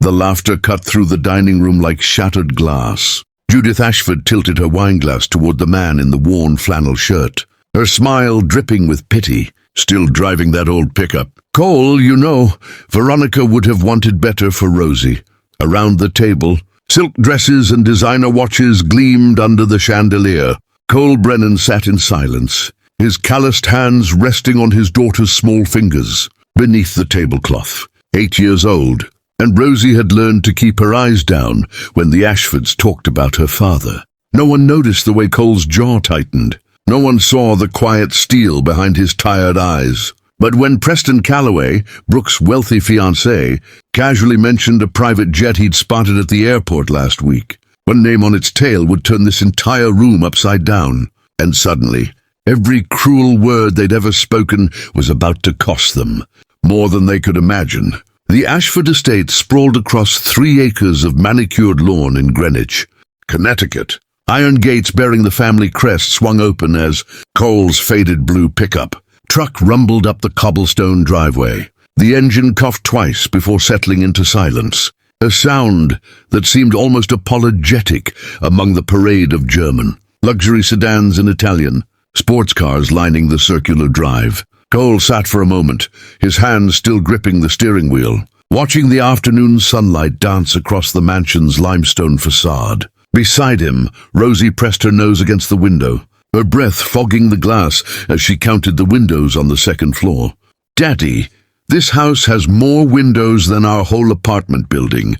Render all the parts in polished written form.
The laughter cut through the dining room like shattered glass. Judith Ashford tilted her wineglass toward the man in the worn flannel shirt, her smile dripping with pity. "Still driving that old pickup. Cole, you know, Veronica would have wanted better for Rosie." Around the table, silk dresses and designer watches gleamed under the chandelier. Cole Brennan sat in silence, his calloused hands resting on his daughter's small fingers beneath the tablecloth. 8 years old, and Rosie had learned to keep her eyes down when the Ashfords talked about her father. No one noticed the way Cole's jaw tightened. No one saw the quiet steel behind his tired eyes. But when Preston Calloway, Brooke's wealthy fiancé, casually mentioned a private jet he'd spotted at the airport last week, one name on its tail would turn this entire room upside down. And suddenly, every cruel word they'd ever spoken was about to cost them more than they could imagine. The Ashford estate sprawled across 3 acres of manicured lawn in Greenwich, Connecticut. Iron gates bearing the family crest swung open as Cole's faded blue pickup truck rumbled up the cobblestone driveway. The engine coughed twice before settling into silence, a sound that seemed almost apologetic among the parade of German luxury sedans and Italian sports cars lining the circular drive. Cole sat for a moment, his hands still gripping the steering wheel, watching the afternoon sunlight dance across the mansion's limestone facade. Beside him, Rosie pressed her nose against the window, her breath fogging the glass as she counted the windows on the second floor. "Daddy, this house has more windows than our whole apartment building,"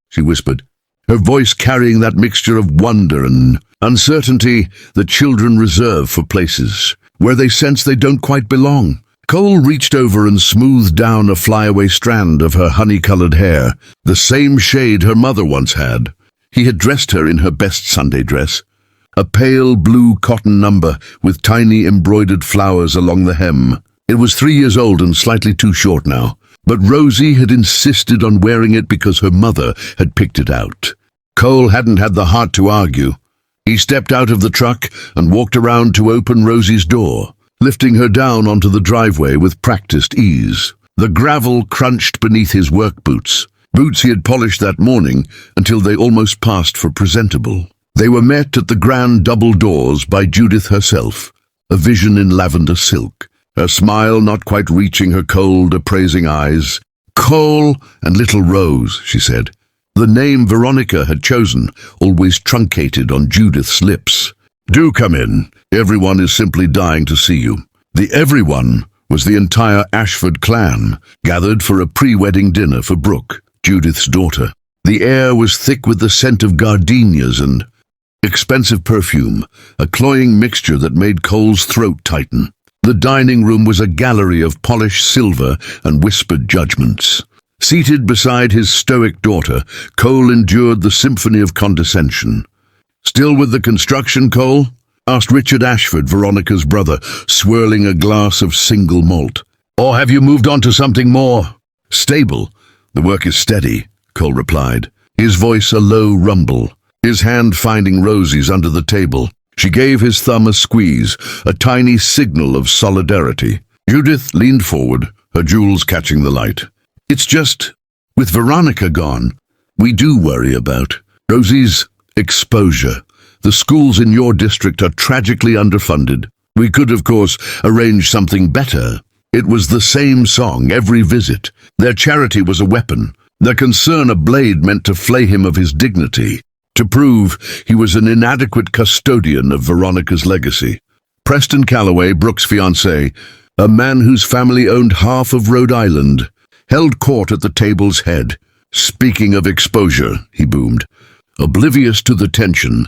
she whispered, her voice carrying that mixture of wonder and uncertainty that children reserve for places where they sense they don't quite belong. Cole reached over and smoothed down a flyaway strand of her honey-colored hair, the same shade her mother once had. He had dressed her in her best Sunday dress, a pale blue cotton number with tiny embroidered flowers along the hem. It was 3 years old and slightly too short now, but Rosie had insisted on wearing it because her mother had picked it out. Cole hadn't had the heart to argue. He stepped out of the truck and walked around to open Rosie's door, lifting her down onto the driveway with practiced ease. The gravel crunched beneath his work boots he had polished that morning until they almost passed for presentable. They were met at the grand double doors by Judith herself, a vision in lavender silk, her smile not quite reaching her cold, appraising eyes. "Cole and little Rose," she said. The name Veronica had chosen, always truncated on Judith's lips. "Do come in. Everyone is simply dying to see you." The everyone was the entire Ashford clan, gathered for a pre-wedding dinner for Brooke, Judith's daughter. The air was thick with the scent of gardenias and expensive perfume, a cloying mixture that made Cole's throat tighten. The dining room was a gallery of polished silver and whispered judgments. Seated beside his stoic daughter, Cole endured the symphony of condescension. "Still with the construction, Cole?" asked Richard Ashford, Veronica's brother, swirling a glass of single malt. "Or have you moved on to something more stable?" "The work is steady," Cole replied, his voice a low rumble, his hand finding Rosie's under the table. She gave his thumb a squeeze, a tiny signal of solidarity. Judith leaned forward, her jewels catching the light. "It's just, with Veronica gone, we do worry about Rosie's exposure. The schools in your district are tragically underfunded. We could, of course, arrange something better." It was the same song every visit. Their charity was a weapon, their concern a blade meant to flay him of his dignity, to prove he was an inadequate custodian of Veronica's legacy. Preston Calloway, Brooke's fiancé, a man whose family owned half of Rhode Island, held court at the table's head. "Speaking of exposure," he boomed, oblivious to the tension,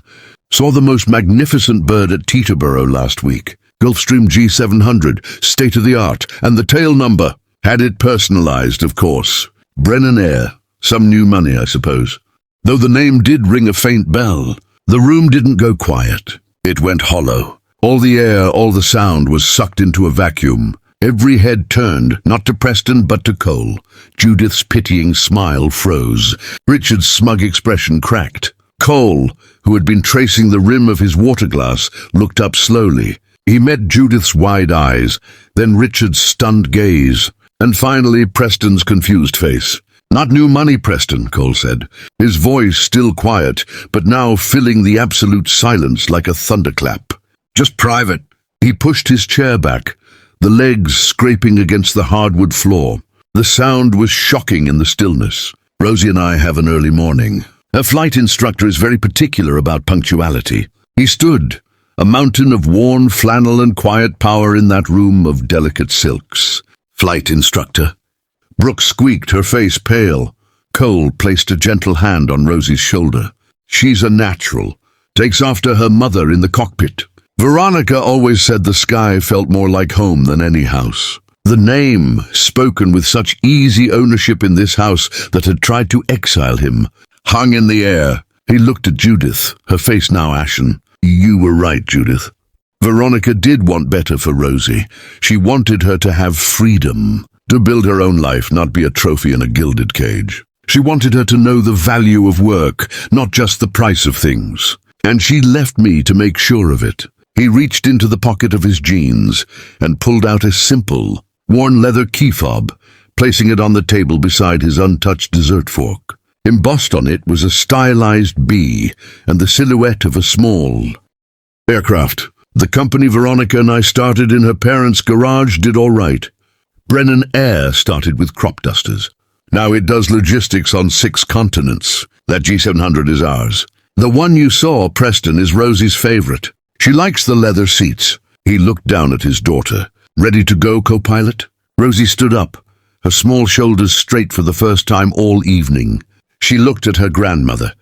"saw the most magnificent bird at Teterboro last week. Gulfstream G700, state-of-the-art, and the tail number. Had it personalized, of course. Brennan Air. Some new money, I suppose." Though the name did ring a faint bell, the room didn't go quiet. It went hollow. All the air, all the sound was sucked into a vacuum. Every head turned, not to Preston but to Cole. Judith's pitying smile froze. Richard's smug expression cracked. Cole, who had been tracing the rim of his water glass, looked up slowly. He met Judith's wide eyes, then Richard's stunned gaze, and finally Preston's confused face. Not new money, Preston, Cole said, his voice still quiet, but now filling the absolute silence like a thunderclap. Just private. He pushed his chair back, the legs scraping against the hardwood floor. The sound was shocking in the stillness. Rosie and I have an early morning. Her flight instructor is very particular about punctuality. He stood, a mountain of worn flannel and quiet power in that room of delicate silks. Flight instructor. Brooke squeaked, her face pale. Cole placed a gentle hand on Rosie's shoulder. She's a natural. Takes after her mother in the cockpit. Veronica always said the sky felt more like home than any house. The name, spoken with such easy ownership in this house that had tried to exile him, hung in the air. He looked at Judith, her face now ashen. You were right, Judith. Veronica did want better for Rosie. She wanted her to have freedom, to build her own life, not be a trophy in a gilded cage. She wanted her to know the value of work, not just the price of things. And she left me to make sure of it. He reached into the pocket of his jeans and pulled out a simple, worn leather key fob, placing it on the table beside his untouched dessert fork. Embossed on it was a stylized bee and the silhouette of a small aircraft. The company Veronica and I started in her parents' garage did all right. Brennan Air started with crop dusters. Now it does logistics on 6 continents. That G700 is ours. The one you saw, Preston, is Rosie's favorite. She likes the leather seats. He looked down at his daughter. Ready to go, co-pilot? Rosie stood up, her small shoulders straight for the first time all evening. She looked at her grandmother,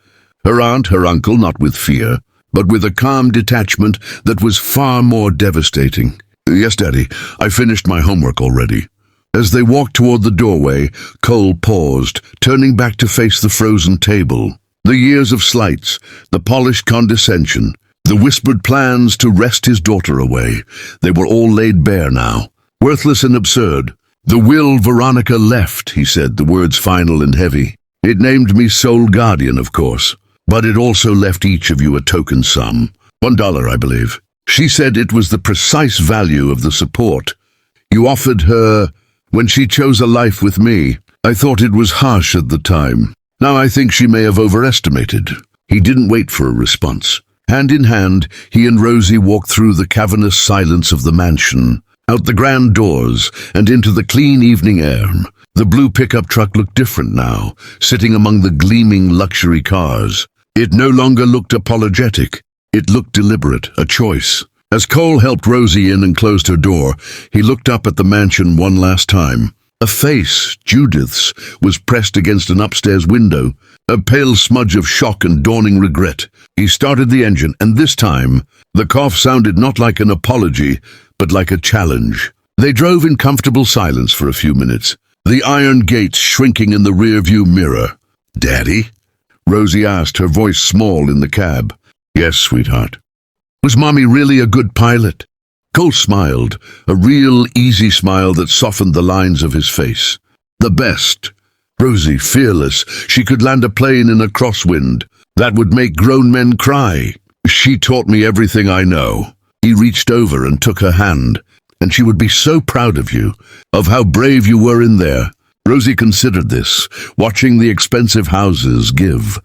her aunt, her uncle, not with fear, but with a calm detachment that was far more devastating. Yes, Daddy, I finished my homework already. As they walked toward the doorway, Cole paused, turning back to face the frozen table. The years of slights, the polished condescension, the whispered plans to wrest his daughter away, they were all laid bare now, worthless and absurd. The will Veronica left, he said, the words final and heavy. It named me sole guardian, of course, but it also left each of you a token sum. $1, I believe. She said it was the precise value of the support you offered her when she chose a life with me. I thought it was harsh at the time. Now I think she may have overestimated. He didn't wait for a response. Hand in hand, he and Rosie walked through the cavernous silence of the mansion, out the grand doors, and into the clean evening air. The blue pickup truck looked different now, sitting among the gleaming luxury cars. It no longer looked apologetic. It looked deliberate, a choice. As Cole helped Rosie in and closed her door, he looked up at the mansion one last time. A face, Judith's, was pressed against an upstairs window, a pale smudge of shock and dawning regret. He started the engine, and this time, the cough sounded not like an apology, but like a challenge. They drove in comfortable silence for a few minutes, the iron gates shrinking in the rearview mirror. Daddy? Rosie asked, her voice small in the cab. Yes, sweetheart. Was Mommy really a good pilot? Cole smiled, a real, easy smile that softened the lines of his face. The best. Rosie, fearless, she could land a plane in a crosswind. That would make grown men cry. She taught me everything I know. He reached over and took her hand. And she would be so proud of you, of how brave you were in there. Rosie considered this, watching the expensive houses give.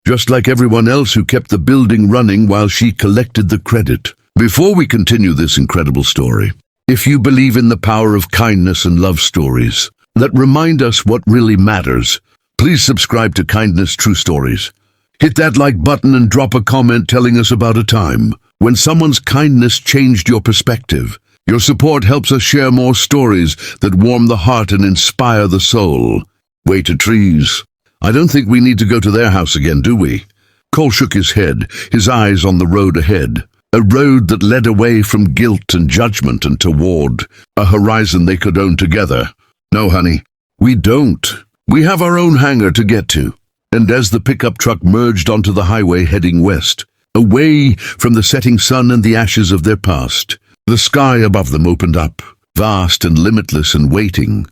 Just like everyone else who kept the building running while she collected the credit. Before we continue this incredible story, if you believe in the power of kindness and love stories that remind us what really matters, please subscribe to Kindness True Stories. Hit that like button and drop a comment telling us about a time when someone's kindness changed your perspective. Your support helps us share more stories that warm the heart and inspire the soul. Way to trees. I don't think we need to go to their house again, do we? Cole shook his head, his eyes on the road ahead. A road that led away from guilt and judgment and toward a horizon they could own together. No, honey, we don't. We have our own hangar to get to. And as the pickup truck merged onto the highway heading west, away from the setting sun and the ashes of their past, the sky above them opened up, vast and limitless and waiting,